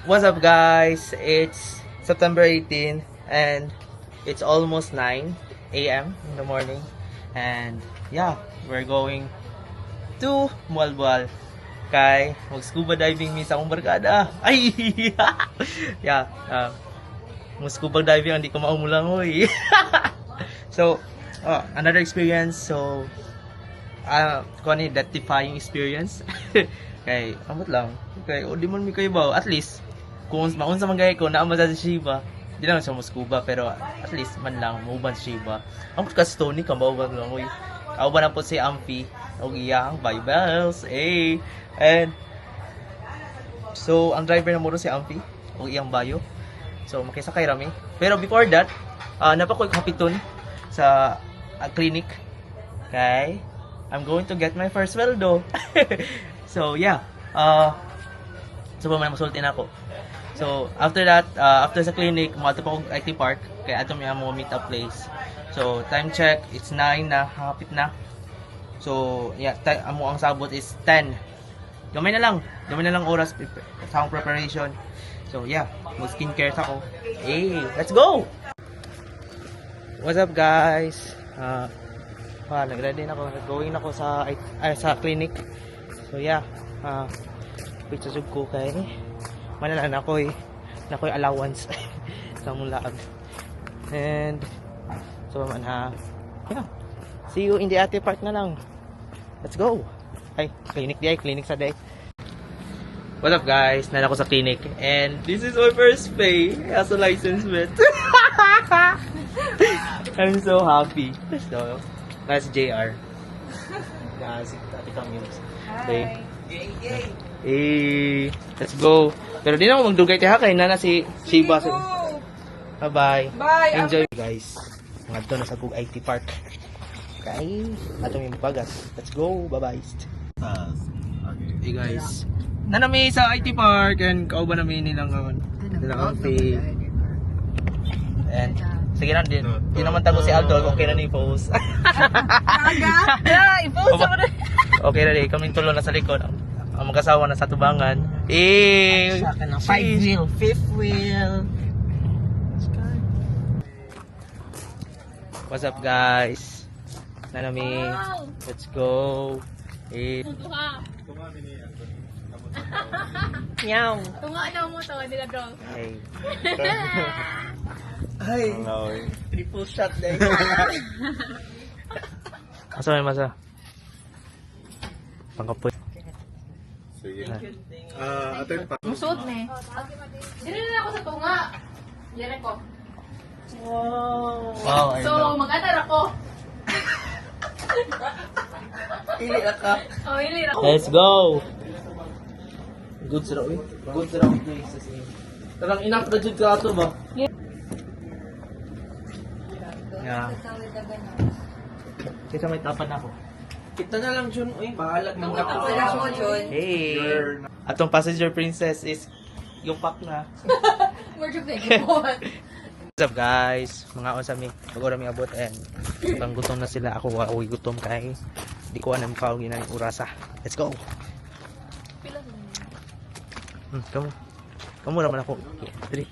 What's up, guys? It's September 18 and it's almost 9 a.m. in the morning. And yeah, we're going to Mualbual. Kay mag-scuba diving mi sa akong barkada. Ay! Yeah, mag-scuba diving hindi ko maumulang hoy. So, another experience. So, kung ano yung death-defying experience. Kay, amot lang. Kay, o di man mi kayo ba? At least, kung maunsa man gaya ko, naama sa Shiba. Di lang siya mo-scuba, pero at least man lang, mauban sa Shiba. Amot ka Stony, kamauban lang hoy. Kauban na po si Amphi. O iyang Bibles. Eh. And, so, ang driver na muro si Amphi. O iyang bayo. So, makisakay rami. Pero before that, napakoy kapiton sa clinic. Okay? I'm going to get my first sweldo. So, yeah. So, masultin ako. So, after that, after sa clinic, mga pa ako IT Park. Kaya ato may mo meet up place. So, time check, it's 9 na, hapit na. So, yeah, amo ang sabot is 10. Gamay na lang oras sa akong preparation. So, yeah, mag-skincare sa ako. Hey, let's go! What's up, guys? Nag-ready na ako. Going ako sa clinic. So, yeah, wait sa ko kay manalaan ako'y allowance sa mong laag. And, so, yeah, see you in the Ate Park na lang. Let's go! Ay, clinic sa day. What's up, guys? Nala ko sa clinic. And this is my first pay as a license vet. I'm so happy. So, that's JR. Si Ate Camille. Hi. Hey, let's go. Pero di na ako magdugay tiha kay nana si Shiba. Bye-bye. Bye. Enjoy, guys. Mga to na sa Gug IT Park. Okay, atong yung bagas. Let's go. Bye-bye. Hey, guys. Nanami sa IT Park and kauban namin nilang cafe. And sige na din. Di naman tago si Aldo kung kailan i-post. I-post mo na. Okay na din. Kaming tulo na sa likod. Ang mag-asawa na sa tubangan. Eh! 5 wheel, 5th wheel. What's up, guys? Nanami. Let's go. Eh. Meow. Tunga daw mo to, nila daw. Hey. Ay, triple shot na yun. Masa may masa? Pangkapot. Sige. Musuot na eh. Dili na ako sa tunga. Dire ko. Wow, I So, know. mag-atar ako. Ili ka. Oh, ili ako. Let's go! Good sila, uy. Good sila ang places eh. Tarang enough na dyan ka ito ba? Yeah. Kasi may tapan ako. Kita na lang, Jun. Uy, bahalag ng Tunga kapit. ako, Jun. Hey! Atong passenger princess is yung pack na. More joke na What's up, guys? Mga osami. Pag-ora mi abot and ibang gutom na sila. Ako ako'y gutom kay di ko anong kaugin na yung urasa. Let's go! Kamu naman ako. Dali.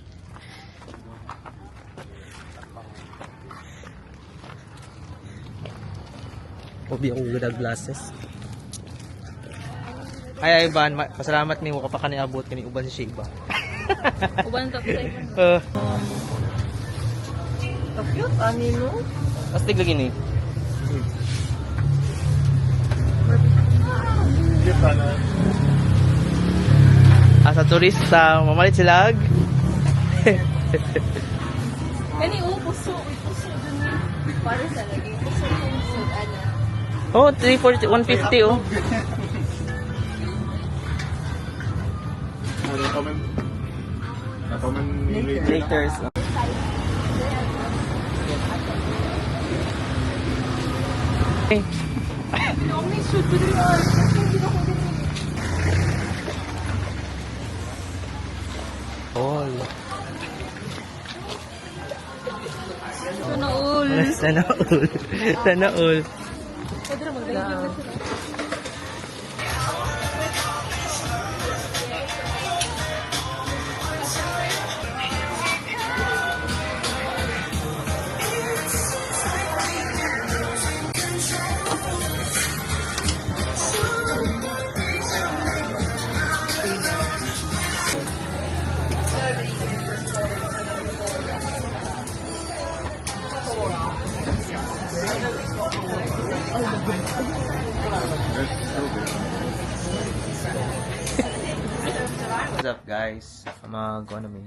Obi ako gada glasses. Ay, Ivan, pasalamat ni mo kapag kaniabot kani uban si Shiba. Uban to sa Cute, ani no? Astig lagi ni. Asa turista, mamalit sila. Kani puso dun ni. Para sa lagi puso ana. Oh, 340, 150 oh. Liters. Okay. All. Sana all. Sana all. Sana all. Pwede na mag-live na sila. up guys? Mag-ano mi?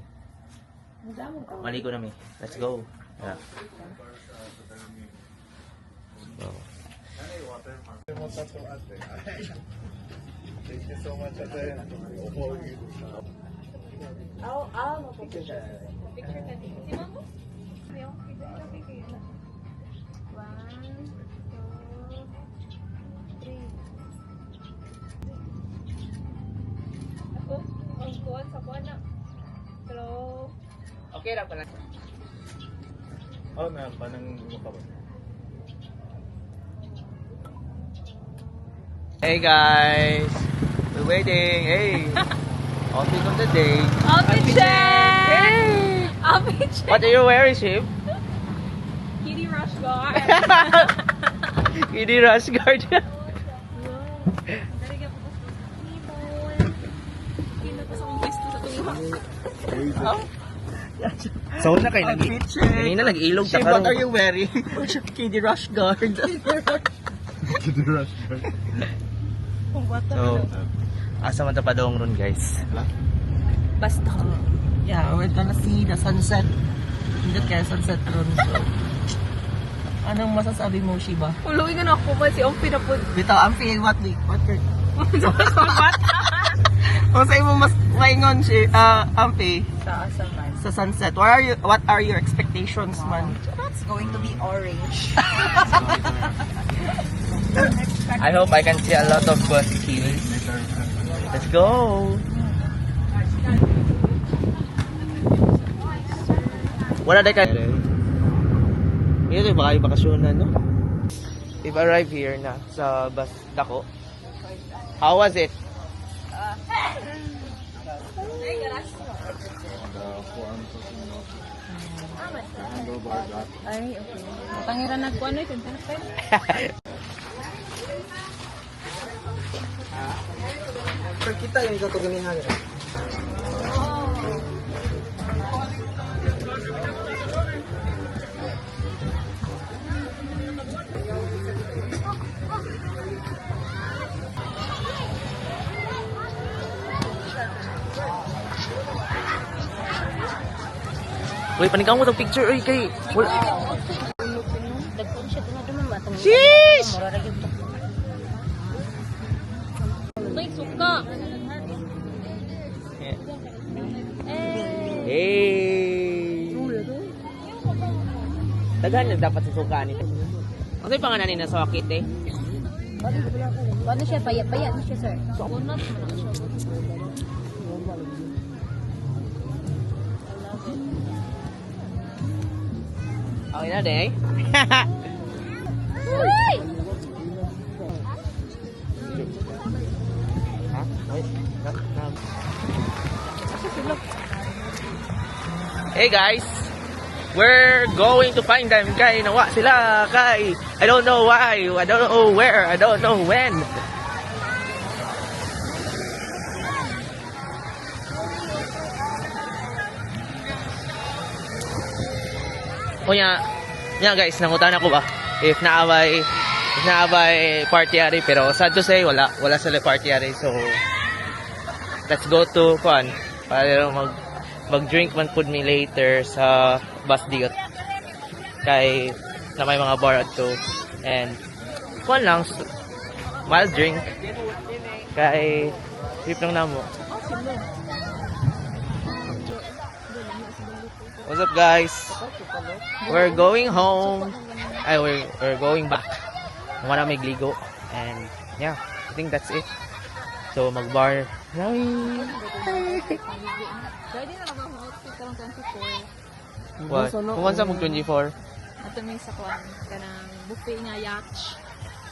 Maligo na mi. Let's go. Yeah. So, Thank you so much, ate. Picture ka din. Si Mamo? Ayaw, picture ka din. 1, 2, 3. Ako, ang kuwan sa kuwan na. Hello? Okay lang pala. Oh, na, panang mukha ba? hey guys! We're waiting! Hey! Outfit of the day! Outfit check! Hey! Outfit check! What are you wearing, Ship? Kitty Rush Guard! Hindi rush guard. Dari ka po sa people. Hindi pa sa kong gusto sa tunga. So na kayo lagi. Kanina nag-ilog ta What are you wearing? Kiddy Rush Guard. So, asa man ta pa doong ron guys? Basta ko. Yeah, we're gonna see the sunset. Hindi kaya sunset ron. So, anong masasabi mo, Shiba? Uluwi nga na ako pa si Ompi na po. Bitaw, Ampi, what Kung sa'yo mo mas maingon, Ampi, sa sunset, what are your expectations, man? It's going to be orange. I hope I can see a lot of buskies. Let's go! Wala na kayo. Ito baka yung bakasyonan, no? We've arrived here na sa bus dako. How was it? Ay, okay. Matangiran na ko ano ito. Pero kita yung katuganihan. Uy, panikaw mo itong picture. Uy, kay... Sheesh! Ay, suka! Hey! Daghan na dapat sa suka ni. Ano yung pangalan ni na sa wakit eh? Paano siya? Payat-payat na siya, sir. So, unat mo na siya. Okay na, day. Uy! Ha? Wait. Hey guys, we're going to find them. Kay nawa sila. Kay I don't know why. I don't know where. I don't know when. O nya guys, nangutan ako ba? If naabay party ari, pero sad to say wala sila party ari. So let's go to kuan para mag-drink man pud mi later sa bus diot. Kay na may mga bar adto and kuan lang mild drink. Kay trip lang namo. What's up guys? We're going home. Ay, we're going back. Wala may gligo. And yeah, I think that's it. So mag-bar. Pwede na lang ang outfit karong 24. What? Kung sa mag 24. Ato may sa kuan kanang buffet nga yacht.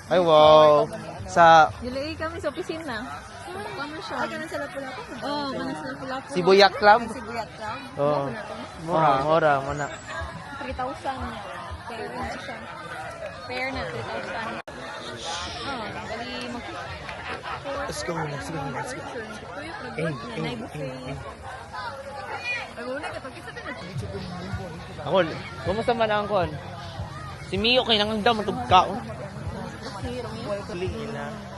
Ay wow. Sa Dili kami sa opisina. Kamo siya. Kana sa Lapu-Lapu. Oh, kana sa Lapu-Lapu. Sibuyak Club. Sibuyak Club. Oh. Mura mo na. 3,000 niya. Fair na siya. Fair na 3,000. Oh, bali mag Let's go. Ako, kumusta man ang kon? Si Mio kay nang daw matugkaon.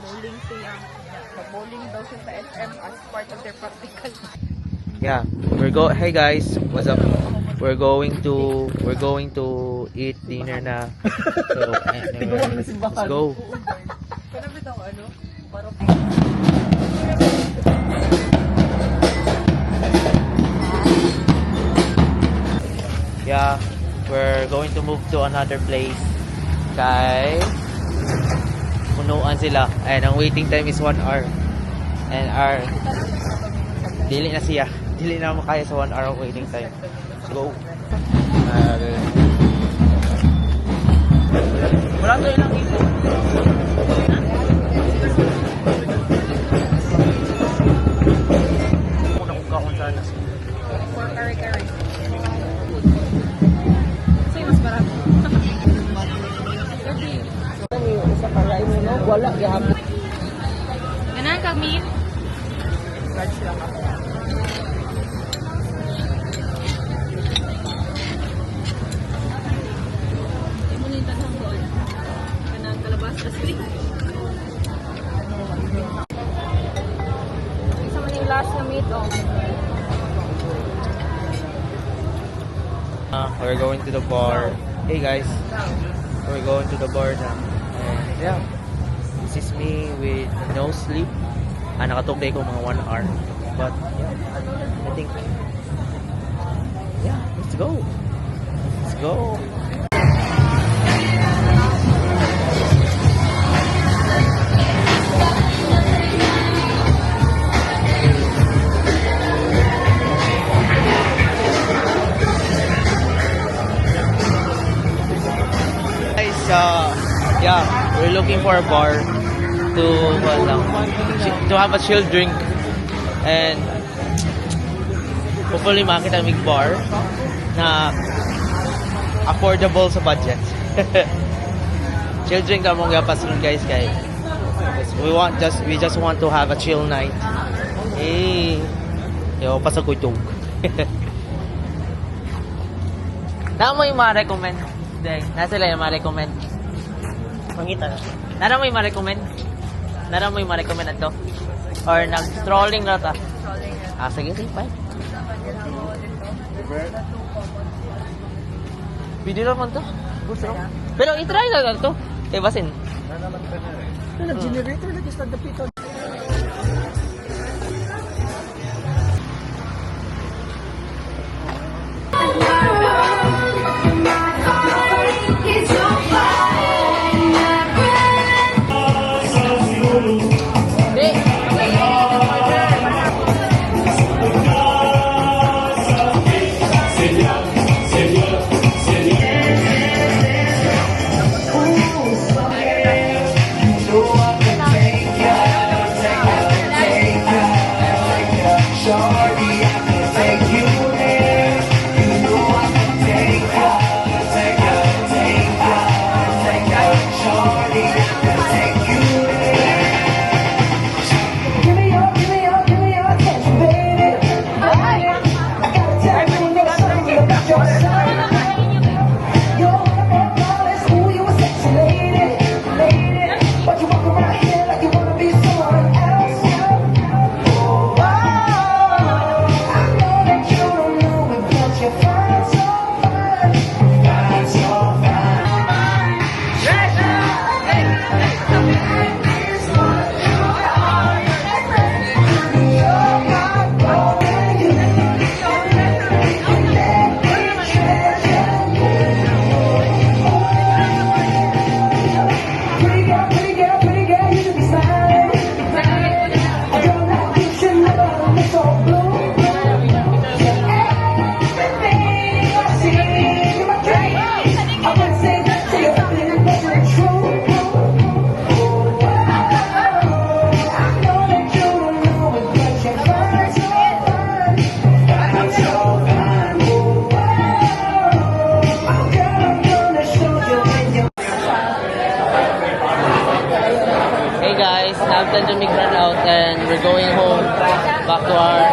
Bowling siya. Mag-bowling daw siya sa SM as part of their practical. Yeah, hey guys, what's up? We're going to eat dinner na. So, let's go. Yeah, we're going to move to another place. Kay punuan sila. And ang waiting time is 1 hour. And our dili na siya. Dili na makaya sa 1 hour of waiting time. Let's go. Wala tayo lang ito. Muna kung kahon sana. For kare-kare. Sa'yo mas marami. Isa para imo no, wala gyapon. Ganaan kami. Imunitan ng doon. Ganaan kalabas. Isa man yung last na meat, oh. We're going to the bar. Hey guys, we're going to the bar now. And yeah, this is me with no sleep. Nakatugay ko mga 1 hour. But yeah, I think, yeah, let's go. Let's go. Yeah, we're looking for a bar to have a chill drink and hopefully makita may bar na affordable sa budget. Chill drink among gapasun guys kay we just want to have a chill night. Yo pasagutog. Na mo yung ma-recommend? Na sila yung ma-recommend. Mangita na. Nara mo yung ma-recommend? Nara mo yung ma-recommend ato? Or nag-strolling na ta? Sige, fine. Video naman to. Pero i-try na lang to. Basin. Nag-generator lagi sa dapiton. Tanjung Migran out and we're going home back to our